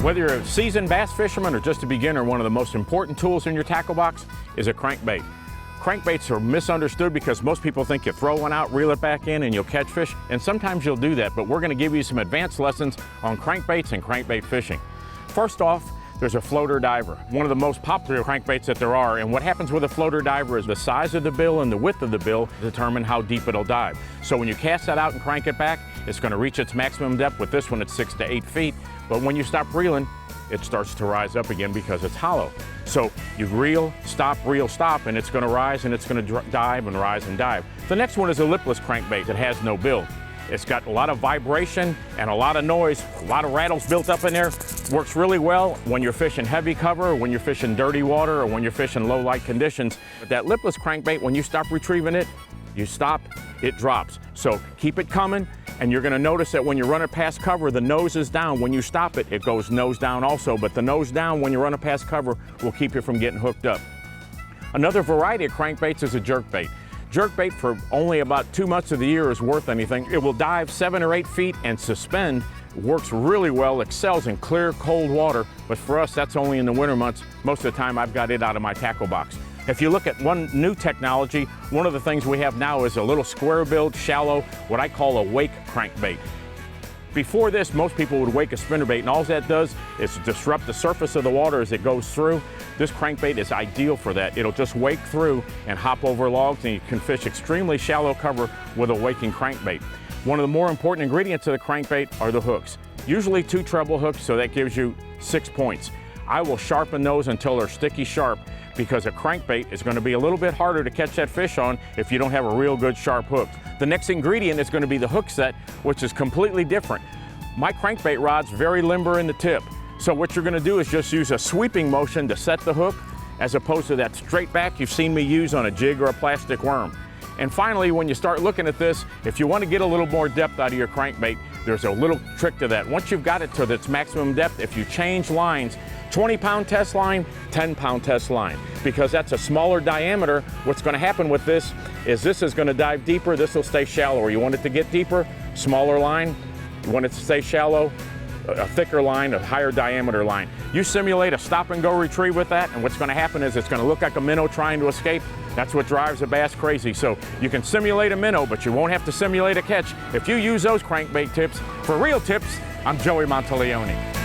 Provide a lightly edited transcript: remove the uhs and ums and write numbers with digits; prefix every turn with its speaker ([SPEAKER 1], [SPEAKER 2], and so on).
[SPEAKER 1] Whether you're a seasoned bass fisherman or just a beginner, one of the most important tools in your tackle box is a crankbait. Crankbaits are misunderstood because most people think you throw one out, reel it back in, and you'll catch fish, and sometimes you'll do that, but we're going to give you some advanced lessons on crankbaits and crankbait fishing. First off, there's a floater diver, one of the most popular crankbaits that there are, and what happens with a floater diver is the size of the bill and the width of the bill determine how deep it'll dive. So when you cast that out and crank it back, it's going to reach its maximum depth. With this one, it's 6 to 8 feet, but when you stop reeling, it starts to rise up again because it's hollow. So you reel, stop, and it's going to rise and it's going to dive and rise and dive. The next one is a lipless crankbait that has no bill. It's got a lot of vibration and a lot of noise, a lot of rattles built up in there. Works really well when you're fishing heavy cover, or when you're fishing dirty water, or when you're fishing low light conditions. But that lipless crankbait, when you stop retrieving it, you stop, it drops. So keep it coming, and you're gonna notice that when you run it past cover, the nose is down. When you stop it, it goes nose down also, but the nose down when you run it past cover will keep you from getting hooked up. Another variety of crankbaits is a jerkbait. Jerkbait for only about 2 months of the year is worth anything. It will dive 7 or 8 feet and suspend. Works really well, excels in clear, cold water, but for us, that's only in the winter months. Most of the time, I've got it out of my tackle box. If you look at one new technology, one of the things we have now is a little square-billed, shallow, what I call a wake crankbait. Before this, most people would wake a spinnerbait, and all that does is disrupt the surface of the water as it goes through. This crankbait is ideal for that. It'll just wake through and hop over logs, and you can fish extremely shallow cover with a waking crankbait. One of the more important ingredients of the crankbait are the hooks. Usually 2 treble hooks, so that gives you 6 points. I will sharpen those until they're sticky sharp, because a crankbait is going to be a little bit harder to catch that fish on if you don't have a real good sharp hook. The next ingredient is going to be the hook set, which is completely different. My crankbait rod's very limber in the tip, so what you're going to do is just use a sweeping motion to set the hook, as opposed to that straight back you've seen me use on a jig or a plastic worm. And finally, when you start looking at this, if you want to get a little more depth out of your crankbait, there's a little trick to that. Once you've got it to its maximum depth, if you change lines, 20-pound test line, 10-pound test line, because that's a smaller diameter. What's going to happen with this is going to dive deeper, this will stay shallower. You want it to get deeper, smaller line. You want it to stay shallow, a thicker line, a higher diameter line. You simulate a stop and go retrieve with that, and what's going to happen is it's going to look like a minnow trying to escape. That's what drives a bass crazy. So you can simulate a minnow, but you won't have to simulate a catch if you use those crankbait tips. For real tips, I'm Joey Monteleone.